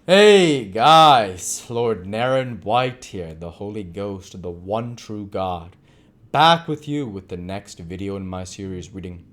Hey guys, Lord Naren White here, the Holy Ghost of the one true God, back with you with the next video in my series reading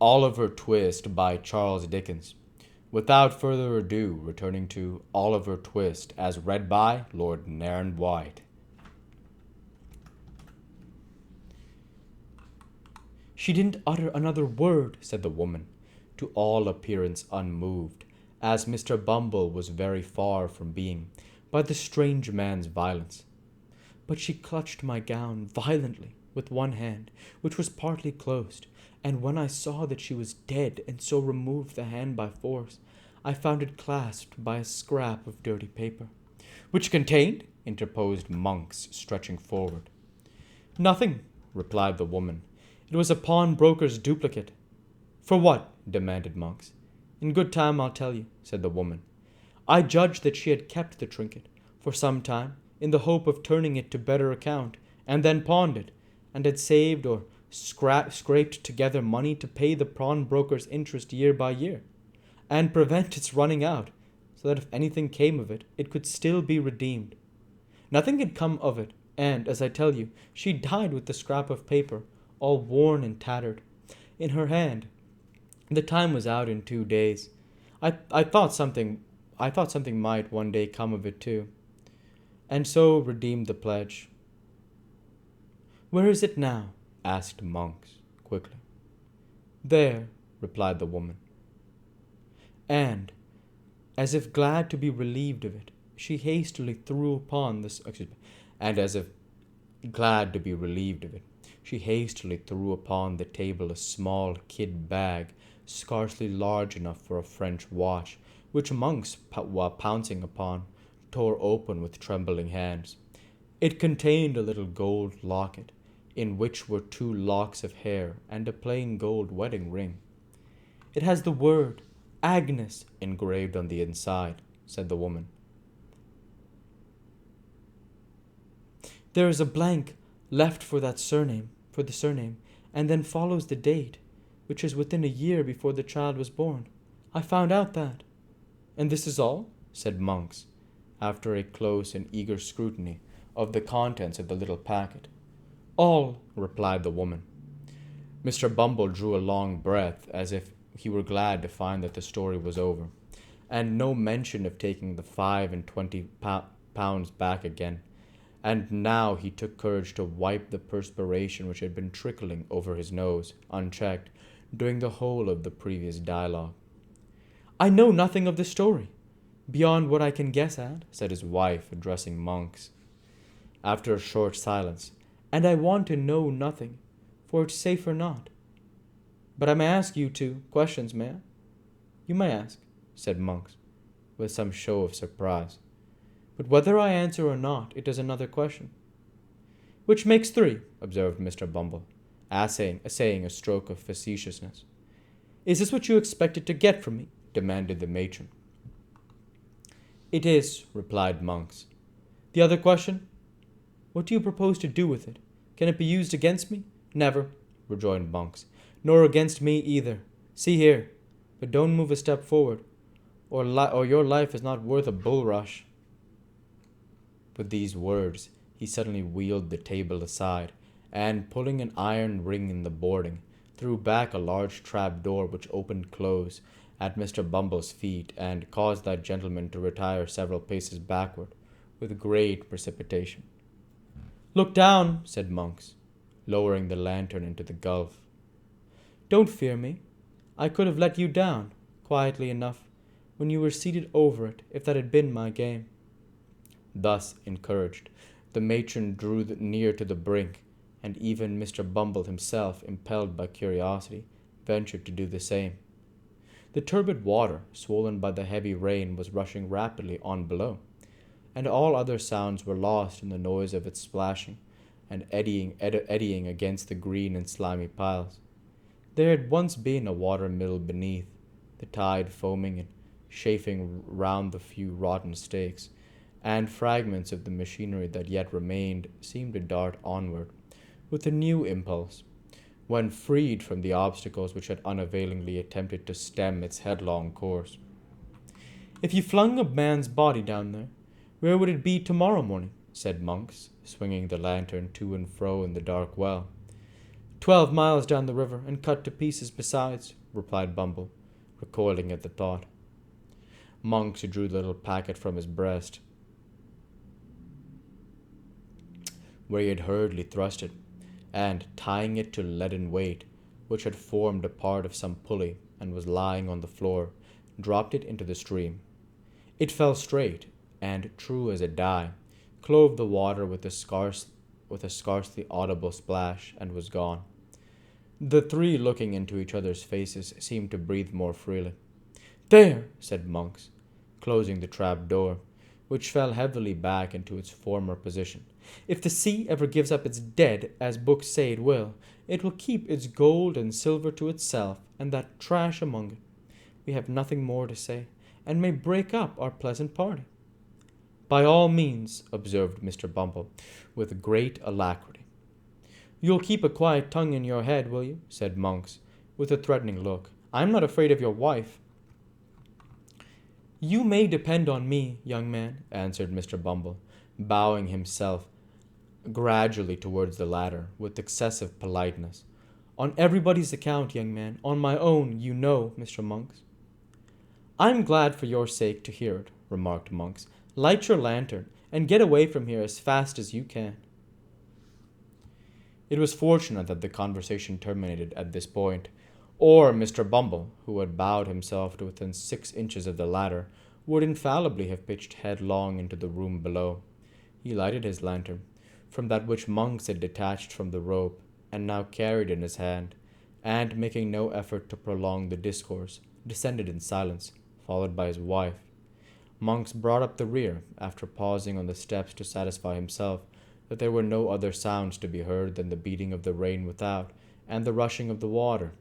Oliver Twist by Charles Dickens. Without further ado, returning to Oliver Twist as read by Lord Naren White. She didn't utter another word, said the woman, to all appearance unmoved, as Mr. Bumble was very far from being, by the strange man's violence. But she clutched my gown violently with one hand, which was partly closed, and when I saw that she was dead and so removed the hand by force, I found it clasped by a scrap of dirty paper. Which contained? Interposed Monks, stretching forward. Nothing, replied the woman. It was a pawnbroker's duplicate. For what? Demanded Monks. In good time I'll tell you, said the woman. I judged that she had kept the trinket for some time, in the hope of turning it to better account, and then pawned it, and had saved or scraped together money to pay the pawnbroker's interest year by year, and prevent its running out, so that if anything came of it, it could still be redeemed. Nothing had come of it, and, as I tell you, she died with the scrap of paper, all worn and tattered, in her hand. The time was out in 2 days. I thought something might one day come of it too, and so redeemed the pledge. Where is it now? Asked Monks, quickly. There, replied the woman. And, as if glad to be relieved of it, she hastily threw upon this. And as if glad to be relieved of it, she hastily threw upon the table a small kid bag, scarcely large enough for a French watch, which Monks, while pouncing upon, tore open with trembling hands. It contained a little gold locket, in which were 2 locks of hair and a plain gold wedding ring. It has the word Agnes engraved on the inside, said the woman. There is a blank left for the surname, and then follows the date, which is within a year before the child was born. I found out that. And this is all? Said Monks, after a close and eager scrutiny of the contents of the little packet. All, replied the woman. Mr. Bumble drew a long breath, as if he were glad to find that the story was over, and no mention of taking the 25 pounds back again. And now he took courage to wipe the perspiration which had been trickling over his nose, unchecked, during the whole of the previous dialogue. I know nothing of the story, beyond what I can guess at, said his wife, addressing Monks, after a short silence, and I want to know nothing, for it's safe or not. But I may ask you 2 questions, may I? You may ask, said Monks, with some show of surprise. But whether I answer or not, it is another question. Which makes 3, observed Mr. Bumble, essaying a stroke of facetiousness. Is this what you expected to get from me? Demanded the matron. It is, replied Monks. The other question? What do you propose to do with it? Can it be used against me? Never, rejoined Monks, nor against me either. See here, but don't move a step forward, or your life is not worth a bulrush. With these words, he suddenly wheeled the table aside, and, pulling an iron ring in the boarding, threw back a large trap-door which opened close at Mr. Bumble's feet, and caused that gentleman to retire several paces backward, with great precipitation. Look down, said Monks, lowering the lantern into the gulf. Don't fear me. I could have let you down, quietly enough, when you were seated over it, if that had been my game. Thus encouraged, the matron drew near to the brink, and even Mr. Bumble himself, impelled by curiosity, ventured to do the same. The turbid water, swollen by the heavy rain, was rushing rapidly on below, and all other sounds were lost in the noise of its splashing and eddying against the green and slimy piles. There had once been a water-mill beneath, the tide foaming and chafing round the few rotten stakes, and fragments of the machinery that yet remained seemed to dart onward with a new impulse, when freed from the obstacles which had unavailingly attempted to stem its headlong course. If you flung a man's body down there, where would it be tomorrow morning? Said Monks, swinging the lantern to and fro in the dark well. 12 miles down the river, and cut to pieces besides, replied Bumble, recoiling at the thought. Monks drew the little packet from his breast, where he had hurriedly thrust it, and, tying it to a leaden weight, which had formed a part of some pulley and was lying on the floor, dropped it into the stream. It fell straight, and, true as a die, clove the water with a scarcely audible splash, and was gone. The three, looking into each other's faces, seemed to breathe more freely. There, said Monks, closing the trap door, which fell heavily back into its former position. If the sea ever gives up its dead, as books say it will keep its gold and silver to itself, and that trash among it. We have nothing more to say, and may break up our pleasant party. By all means, observed Mr. Bumble, with great alacrity. You'll keep a quiet tongue in your head, will you? Said Monks, with a threatening look. I'm not afraid of your wife. You may depend on me, young man, answered Mr. Bumble, bowing himself gradually towards the ladder, with excessive politeness. On everybody's account, young man, on my own, you know, Mr. Monks. I'm glad for your sake to hear it, remarked Monks. Light your lantern, and get away from here as fast as you can. It was fortunate that the conversation terminated at this point, or Mr. Bumble, who had bowed himself to within 6 inches of the ladder, would infallibly have pitched headlong into the room below. He lighted his lantern, from that which Monks had detached from the rope, and now carried in his hand, and, making no effort to prolong the discourse, descended in silence, followed by his wife. Monks brought up the rear, after pausing on the steps to satisfy himself that there were no other sounds to be heard than the beating of the rain without and the rushing of the water.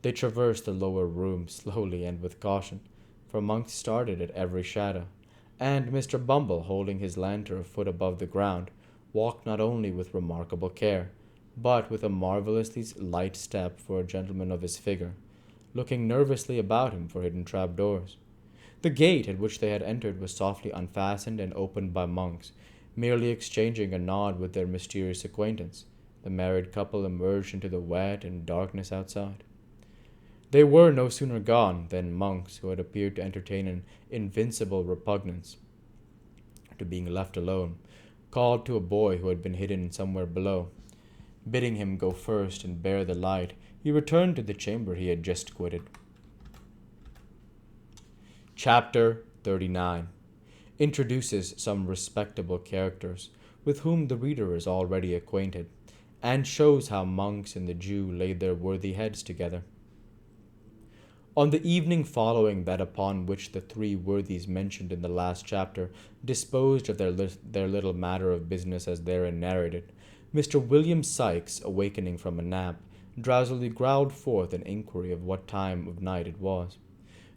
They traversed the lower room slowly and with caution, for Monks started at every shadow, and Mr. Bumble, holding his lantern a foot above the ground, walked not only with remarkable care, but with a marvellously light step for a gentleman of his figure, looking nervously about him for hidden trap-doors. The gate at which they had entered was softly unfastened and opened by Monks. Merely exchanging a nod with their mysterious acquaintance, the married couple emerged into the wet and darkness outside. They were no sooner gone than Monks, who had appeared to entertain an invincible repugnance to being left alone, called to a boy who had been hidden somewhere below. Bidding him go first and bear the light, he returned to the chamber he had just quitted. Chapter 39 introduces some respectable characters with whom the reader is already acquainted, and shows how Monks and the Jew laid their worthy heads together. On the evening following that upon which the three worthies mentioned in the last chapter disposed of their little matter of business as therein narrated, Mr. William Sikes, awakening from a nap, drowsily growled forth an inquiry of what time of night it was.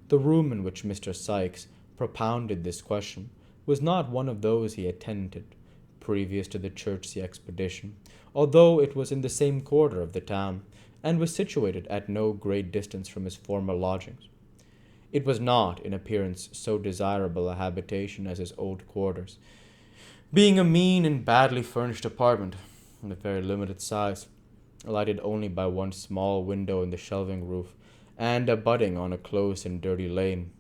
The room in which Mr. Sikes propounded this question was not one of those he had tenanted previous to the Chertsey expedition, although it was in the same quarter of the town, and was situated at no great distance from his former lodgings. It was not, in appearance, so desirable a habitation as his old quarters, being a mean and badly furnished apartment, of very limited size, lighted only by one small window in the shelving roof, and abutting on a close and dirty lane.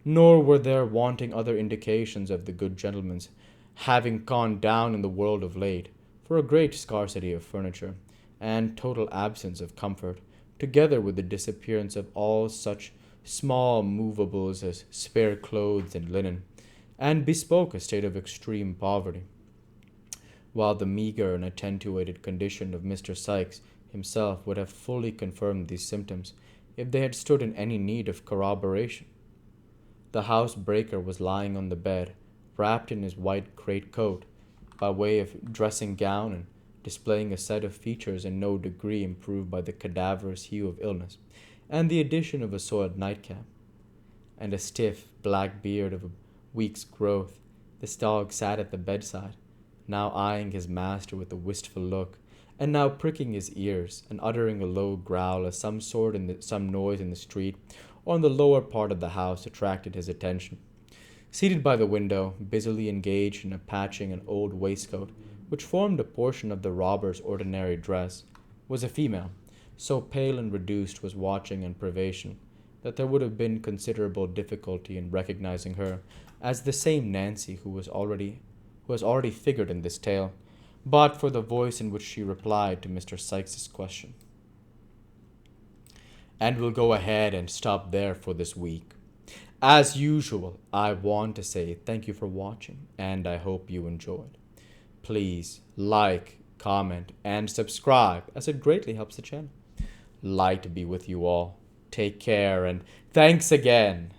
Nor were there wanting other indications of the good gentleman's having gone down in the world of late, for a great scarcity of furniture, and total absence of comfort, together with the disappearance of all such small movables as spare clothes and linen, and bespoke a state of extreme poverty, while the meagre and attenuated condition of Mr. Sikes himself would have fully confirmed these symptoms if they had stood in any need of corroboration. The housebreaker was lying on the bed, wrapped in his white great coat, by way of dressing gown, and displaying a set of features in no degree improved by the cadaverous hue of illness, and the addition of a soiled nightcap, and a stiff black beard of a week's growth. This dog sat at the bedside, now eyeing his master with a wistful look, and now pricking his ears, and uttering a low growl as some noise in the street, on the lower part of the house attracted his attention. Seated by the window, busily engaged in patching an old waistcoat, which formed a portion of the robber's ordinary dress, was a female, so pale and reduced was watching and privation, that there would have been considerable difficulty in recognizing her as the same Nancy who has already figured in this tale, but for the voice in which she replied to Mr. Sykes's question. And we'll go ahead and stop there for this week. As usual, I want to say thank you for watching, and I hope you enjoyed. Please like, comment, and subscribe, as it greatly helps the channel. Light be with you all. Take care, and thanks again.